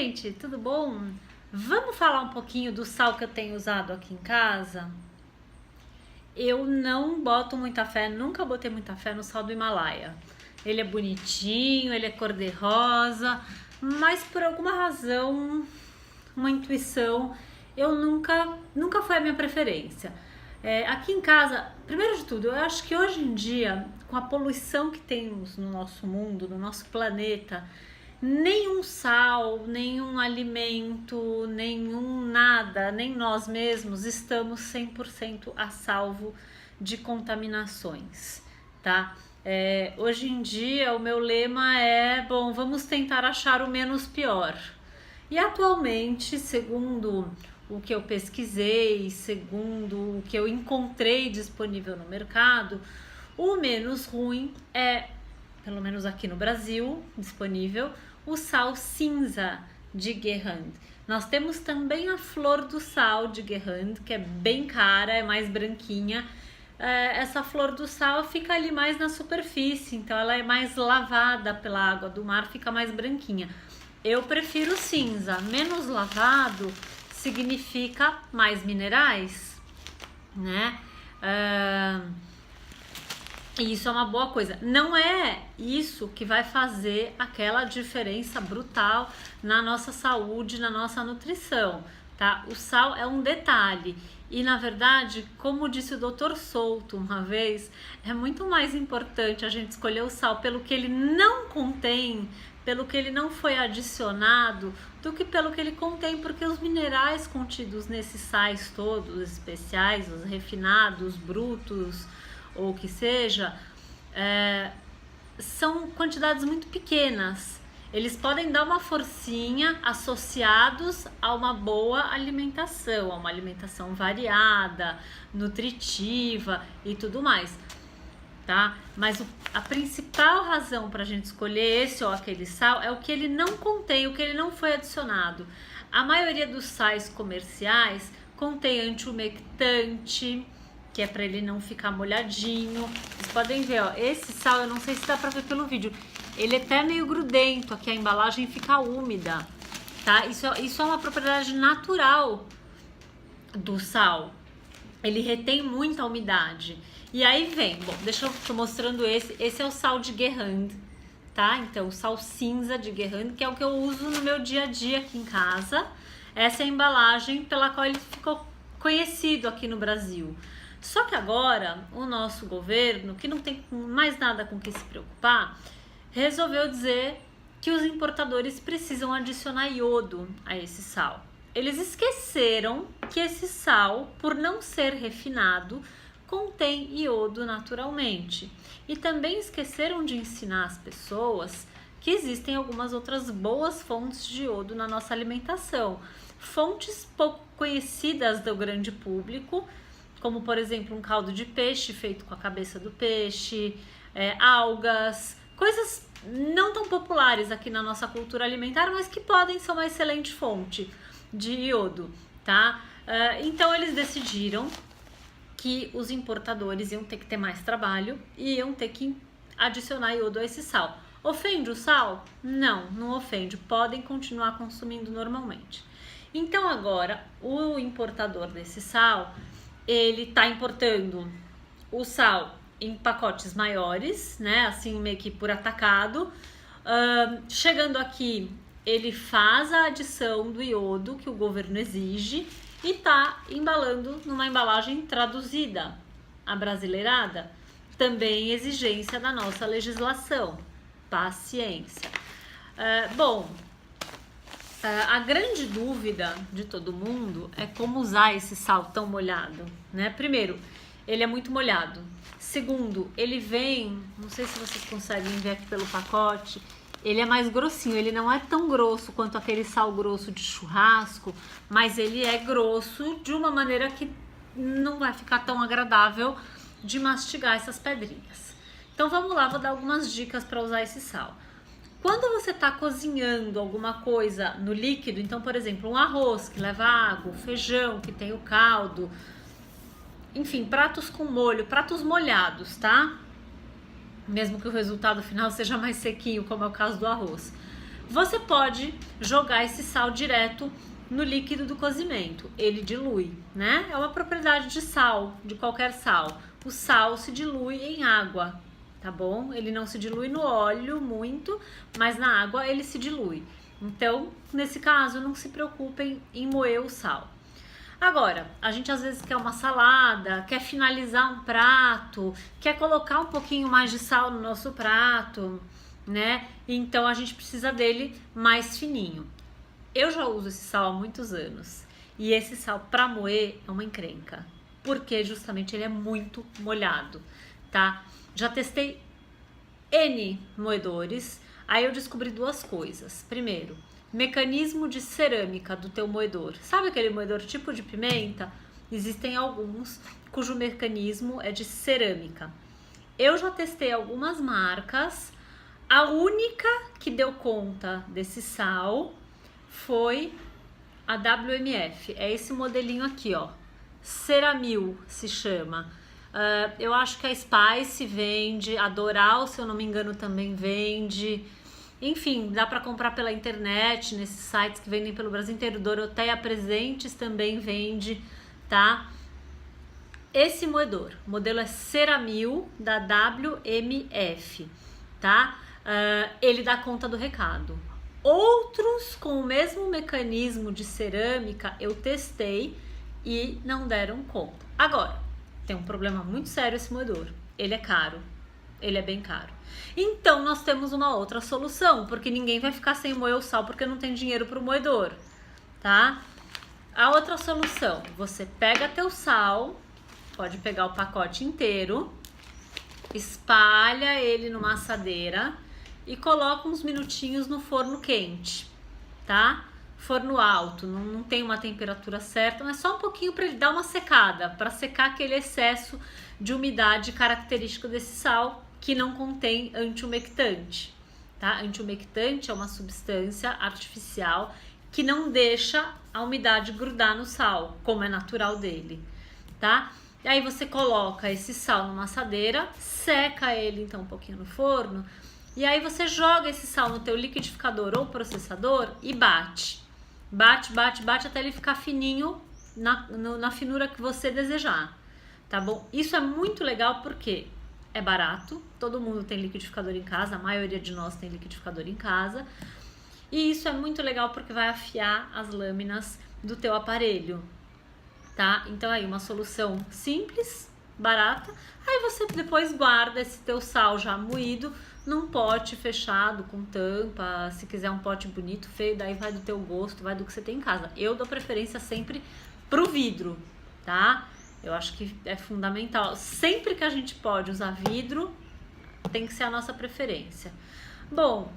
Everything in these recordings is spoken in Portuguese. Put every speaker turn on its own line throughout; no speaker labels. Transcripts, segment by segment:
gente, tudo bom? Vamos falar um pouquinho do sal que eu tenho usado aqui em casa? Eu não boto muita fé, nunca botei muita fé no sal do Himalaia. Ele é bonitinho, ele é cor-de-rosa, mas por alguma razão, uma intuição, eu nunca foi a minha preferência. Aqui em casa, primeiro de tudo, eu acho que hoje em dia, com a poluição que temos no nosso mundo, no nosso planeta, nenhum sal, nenhum alimento, nenhum nada, nem nós mesmos estamos 100% a salvo de contaminações, tá? Hoje em dia o meu lema é, bom, vamos tentar achar o menos pior. E atualmente, segundo o que eu pesquisei, segundo o que eu encontrei disponível no mercado, o menos ruim é, pelo menos aqui no Brasil, disponível, o sal cinza de Guerande. Nós temos também a flor do sal de Guerande, que é bem cara, é mais branquinha. Essa flor do sal fica ali mais na superfície, então ela é mais lavada pela água do mar, fica mais branquinha. Eu prefiro cinza, menos lavado significa mais minerais, né? E isso é uma boa coisa. Não é isso que vai fazer aquela diferença brutal na nossa saúde, na nossa nutrição, tá? O sal é um detalhe. E na verdade, como disse o Dr. Souto uma vez, é muito mais importante a gente escolher o sal pelo que ele não contém, pelo que ele não foi adicionado, do que pelo que ele contém, porque os minerais contidos nesses sais todos especiais, os refinados, brutos, ou o que seja, são quantidades muito pequenas. Eles podem dar uma forcinha associados a uma boa alimentação, a uma alimentação variada, nutritiva e tudo mais, tá? Mas a principal razão para a gente escolher esse ou aquele sal é o que ele não contém, o que ele não foi adicionado. A maioria dos sais comerciais contém antiumectante, que é para ele não ficar molhadinho. Vocês podem ver, ó, esse sal, eu não sei se dá para ver pelo vídeo, ele é até meio grudento, aqui a embalagem fica úmida, tá? Isso é uma propriedade natural do sal, ele retém muita umidade. E aí vem, bom, tô mostrando esse é o sal de Guerande, tá? Então, o sal cinza de Guerande, que é o que eu uso no meu dia a dia aqui em casa. Essa é a embalagem pela qual ele ficou conhecido aqui no Brasil. Só que agora, o nosso governo, que não tem mais nada com que se preocupar, resolveu dizer que os importadores precisam adicionar iodo a esse sal. Eles esqueceram que esse sal, por não ser refinado, contém iodo naturalmente. E também esqueceram de ensinar as pessoas que existem algumas outras boas fontes de iodo na nossa alimentação. Fontes pouco conhecidas do grande público, como por exemplo um caldo de peixe feito com a cabeça do peixe, algas, coisas não tão populares aqui na nossa cultura alimentar, mas que podem ser uma excelente fonte de iodo, tá? Então eles decidiram que os importadores iam ter que ter mais trabalho e iam ter que adicionar iodo a esse sal. Ofende o sal? Não, não ofende, podem continuar consumindo normalmente. Então agora o importador desse sal, ele está importando o sal em pacotes maiores, né? Assim, meio que por atacado. Chegando aqui, ele faz a adição do iodo que o governo exige e tá embalando numa embalagem traduzida, abrasileirada. Também exigência da nossa legislação. Paciência. A grande dúvida de todo mundo é como usar esse sal tão molhado, né? Primeiro, ele é muito molhado. Segundo, ele vem, não sei se vocês conseguem ver aqui pelo pacote, ele é mais grossinho, ele não é tão grosso quanto aquele sal grosso de churrasco, mas ele é grosso de uma maneira que não vai ficar tão agradável de mastigar essas pedrinhas. Então vamos lá, vou dar algumas dicas para usar esse sal. Quando você está cozinhando alguma coisa no líquido, então, por exemplo, um arroz que leva água, feijão que tem o caldo, enfim, pratos com molho, pratos molhados, tá? Mesmo que o resultado final seja mais sequinho, como é o caso do arroz. Você pode jogar esse sal direto no líquido do cozimento, ele dilui, né? É uma propriedade de sal, de qualquer sal. O sal se dilui em água, tá bom? Ele não se dilui no óleo muito, mas na água ele se dilui. Então, nesse caso, não se preocupem em moer o sal. Agora, a gente às vezes quer uma salada, quer finalizar um prato, quer colocar um pouquinho mais de sal no nosso prato, né? Então a gente precisa dele mais fininho. Eu já uso esse sal há muitos anos e esse sal para moer é uma encrenca, porque justamente ele é muito molhado, tá? Já testei N moedores, aí eu descobri duas coisas. Primeiro, mecanismo de cerâmica do teu moedor. Sabe aquele moedor tipo de pimenta? Existem alguns cujo mecanismo é de cerâmica. Eu já testei algumas marcas, a única que deu conta desse sal foi a WMF, é esse modelinho aqui, ó, Ceramil se chama. Eu acho que a Spice vende, a Doral, se eu não me engano, também vende. Enfim, dá para comprar pela internet, nesses sites que vendem pelo Brasil inteiro. Doroteia Presentes também vende, tá? Esse moedor, o modelo é Ceramil da WMF, tá? Ele dá conta do recado. Outros com o mesmo mecanismo de cerâmica eu testei e não deram conta. Agora, tem um problema muito sério esse moedor. Ele é caro. Ele é bem caro. Então, nós temos uma outra solução, porque ninguém vai ficar sem moer o sal porque não tem dinheiro para o moedor, tá? A outra solução, você pega teu sal, pode pegar o pacote inteiro, espalha ele numa assadeira e coloca uns minutinhos no forno quente, tá? Forno alto, não tem uma temperatura certa, mas só um pouquinho para ele dar uma secada, para secar aquele excesso de umidade característico desse sal que não contém antiumectante, tá? Antiumectante é uma substância artificial que não deixa a umidade grudar no sal, como é natural dele, tá? E aí você coloca esse sal numa assadeira, seca ele então um pouquinho no forno, e aí você joga esse sal no teu liquidificador ou processador e bate. Bate, bate, bate até ele ficar fininho na finura que você desejar, tá bom? Isso é muito legal porque é barato, todo mundo tem liquidificador em casa, a maioria de nós tem liquidificador em casa. E isso é muito legal porque vai afiar as lâminas do teu aparelho, tá? Então aí uma solução simples, barata. Aí você depois guarda esse teu sal já moído num pote fechado com tampa. Se quiser um pote bonito, feio, daí vai do teu gosto, vai do que você tem em casa. Eu dou preferência sempre pro vidro, tá? Eu acho que é fundamental. Sempre que a gente pode usar vidro, tem que ser a nossa preferência. Bom,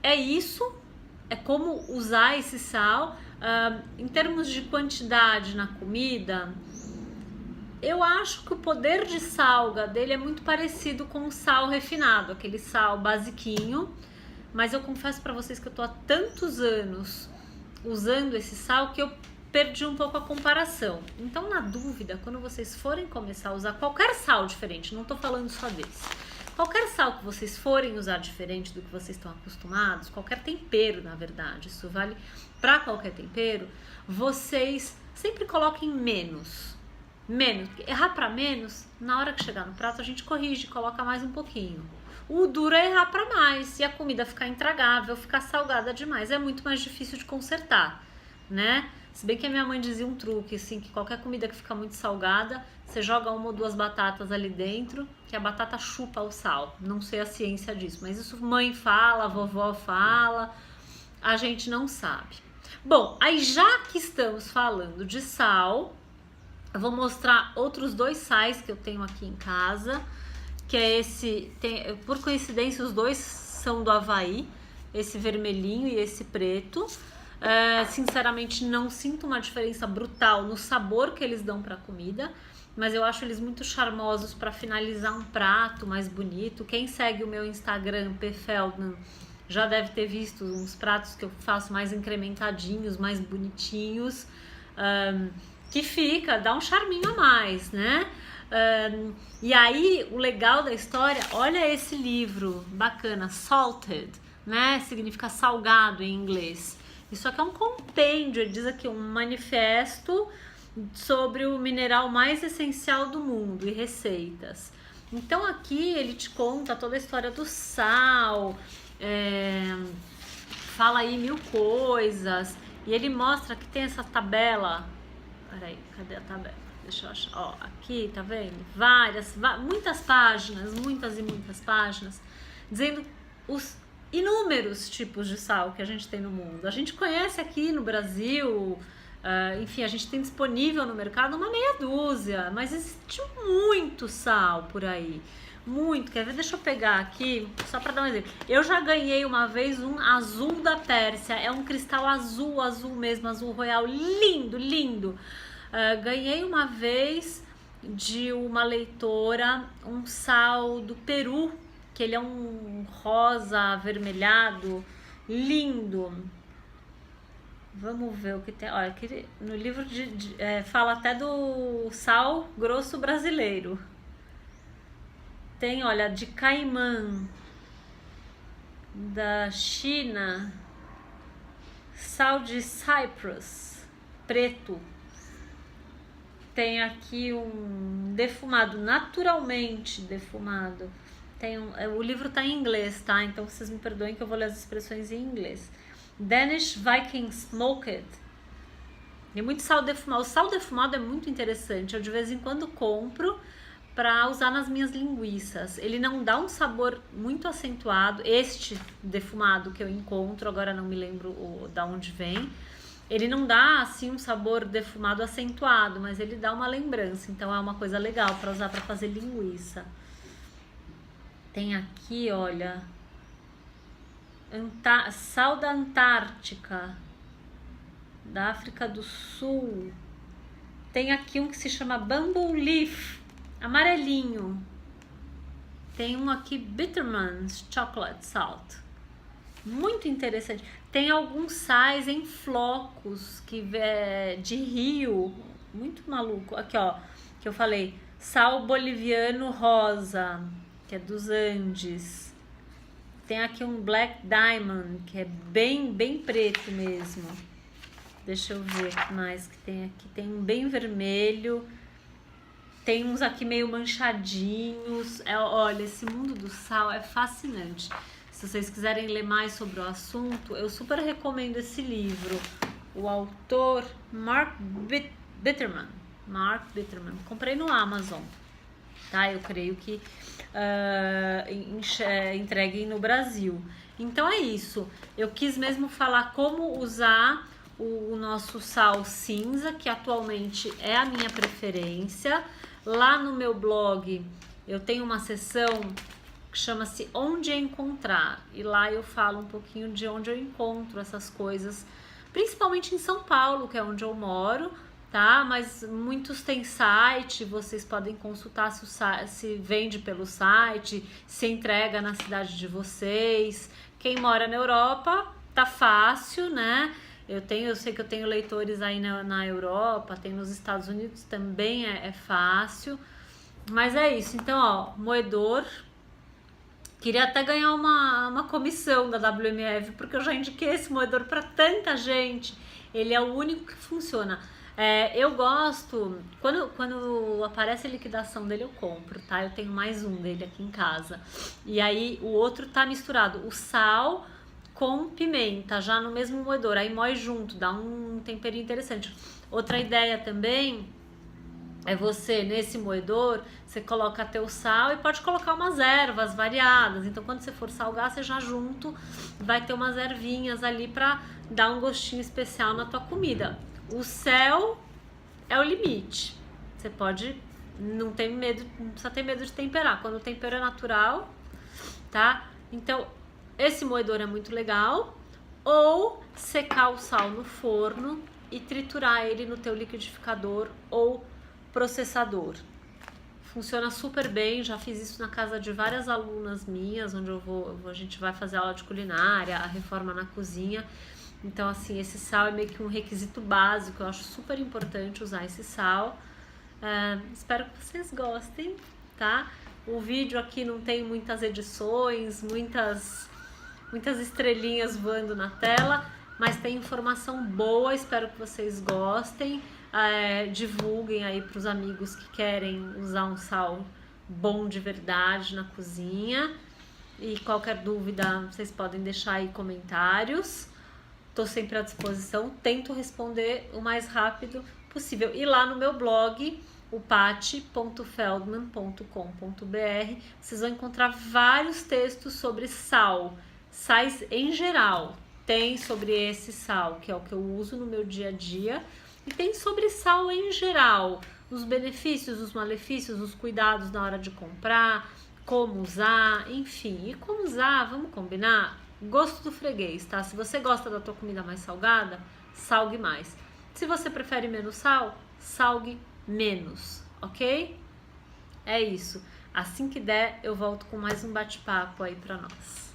é isso. É como usar esse sal. Em termos de quantidade na comida, eu acho que o poder de salga dele é muito parecido com o sal refinado, aquele sal basiquinho. Mas eu confesso para vocês que eu tô há tantos anos usando esse sal que eu perdi um pouco a comparação. Então, na dúvida, quando vocês forem começar a usar qualquer sal diferente, não tô falando só desse, qualquer sal que vocês forem usar diferente do que vocês estão acostumados, qualquer tempero, na verdade, isso vale para qualquer tempero, vocês sempre coloquem menos. Errar para menos, na hora que chegar no prato a gente corrige, coloca mais um pouquinho. O duro é errar para mais, se a comida ficar intragável, ficar salgada demais, é muito mais difícil de consertar, né? Se bem que a minha mãe dizia um truque, assim, que qualquer comida que fica muito salgada, você joga uma ou duas batatas ali dentro, que a batata chupa o sal. Não sei a ciência disso, mas isso mãe fala, vovó fala, a gente não sabe. Bom, aí já que estamos falando de sal, eu vou mostrar outros dois sais que eu tenho aqui em casa, que é esse, por coincidência os dois são do Havaí, esse vermelhinho e esse preto. Sinceramente não sinto uma diferença brutal no sabor que eles dão para a comida, mas eu acho eles muito charmosos para finalizar um prato mais bonito. Quem segue o meu Instagram, P. Feldman, já deve ter visto uns pratos que eu faço mais incrementadinhos, mais bonitinhos, que dá um charminho a mais, né? E aí, o legal da história, olha esse livro bacana, Salted, né? Significa salgado em inglês. Isso aqui é um compêndio, ele diz aqui um manifesto sobre o mineral mais essencial do mundo e receitas. Então aqui ele te conta toda a história do sal, fala aí 1000 coisas, e ele mostra que tem essa tabela. Peraí, cadê a tabela? Deixa eu achar. Ó, aqui, tá vendo? Muitas páginas, muitas e muitas páginas, dizendo os inúmeros tipos de sal que a gente tem no mundo. A gente conhece aqui no Brasil, enfim, a gente tem disponível no mercado uma meia dúzia, mas existe muito sal por aí. Muito, quer ver? Deixa eu pegar aqui, só para dar um exemplo. Eu já ganhei uma vez um azul da Pérsia, é um cristal azul, azul mesmo, azul royal, lindo, lindo. Ganhei uma vez de uma leitora um sal do Peru, que ele é um rosa avermelhado, lindo. Vamos ver o que tem. Olha, aqui no livro fala até do sal grosso brasileiro. Tem, olha, de Caimã, da China, sal de Cyprus, preto. Tem aqui um defumado, naturalmente defumado. O livro tá em inglês, tá? Então vocês me perdoem que eu vou ler as expressões em inglês. Danish Viking Smoked. Tem muito sal defumado. O sal defumado é muito interessante. Eu de vez em quando compro para usar nas minhas linguiças. Ele não dá um sabor muito acentuado. Este defumado que eu encontro, agora não me lembro da onde vem. Ele não dá assim um sabor defumado acentuado, mas ele dá uma lembrança. Então é uma coisa legal para usar para fazer linguiça. Tem aqui, olha, sal da Antártica, da África do Sul. Tem aqui um que se chama Bamboo Leaf, amarelinho. Tem um aqui, Bittermans Chocolate Salt, muito interessante. Tem alguns sais em flocos de rio, muito maluco. Aqui, ó, que eu falei, sal boliviano rosa, que é dos Andes. Tem aqui um Black Diamond, que é bem, bem preto mesmo. Deixa eu ver o que mais que tem aqui. Tem um bem vermelho. Tem uns aqui meio manchadinhos. Olha, esse mundo do sal é fascinante. Se vocês quiserem ler mais sobre o assunto, eu super recomendo esse livro. O autor, Mark Bitterman. Comprei no Amazon, tá? Eu creio que entreguem no Brasil. Então é isso. Eu quis mesmo falar como usar o nosso sal cinza, que atualmente é a minha preferência. Lá no meu blog eu tenho uma seção que chama-se Onde Encontrar, e lá eu falo um pouquinho de onde eu encontro essas coisas, principalmente em São Paulo, que é onde eu moro, tá? Mas muitos têm site, vocês podem consultar se vende pelo site, se entrega na cidade de vocês. Quem mora na Europa, tá fácil, né? Eu sei que eu tenho leitores aí na Europa, tem nos Estados Unidos também, é fácil. Mas é isso, então, ó, moedor. Queria até ganhar uma comissão da WMF, porque eu já indiquei esse moedor para tanta gente. Ele é o único que funciona. Eu gosto, quando aparece a liquidação dele eu compro, tá? Eu tenho mais um dele aqui em casa. E aí o outro tá misturado, o sal com pimenta, já no mesmo moedor. Aí moe junto, dá um temperinho interessante. Outra ideia também é você, nesse moedor, você coloca teu sal e pode colocar umas ervas variadas. Então, quando você for salgar, você já junto vai ter umas ervinhas ali pra dar um gostinho especial na tua comida. O céu é o limite. Você pode, não precisa ter medo de temperar. Quando o tempero é natural, tá? Então, esse moedor é muito legal. Ou secar o sal no forno e triturar ele no teu liquidificador ou processador. Funciona super bem, já fiz isso na casa de várias alunas minhas, onde a gente vai fazer aula de culinária, a reforma na cozinha. Então, assim, esse sal é meio que um requisito básico, eu acho super importante usar esse sal. Espero que vocês gostem, tá? O vídeo aqui não tem muitas edições, muitas muitas estrelinhas voando na tela, mas tem informação boa, espero que vocês gostem. Divulguem aí para os amigos que querem usar um sal bom de verdade na cozinha. E qualquer dúvida, vocês podem deixar aí comentários. Estou sempre à disposição, tento responder o mais rápido possível. E lá no meu blog, o pati.feldman.com.br, vocês vão encontrar vários textos sobre sal, sais em geral. Tem sobre esse sal, que é o que eu uso no meu dia a dia, e tem sobre sal em geral, os benefícios, os malefícios, os cuidados na hora de comprar, como usar, enfim. E como usar, vamos combinar? Gosto do freguês, tá? Se você gosta da tua comida mais salgada, salgue mais. Se você prefere menos sal, salgue menos, ok? É isso. Assim que der, eu volto com mais um bate-papo aí pra nós.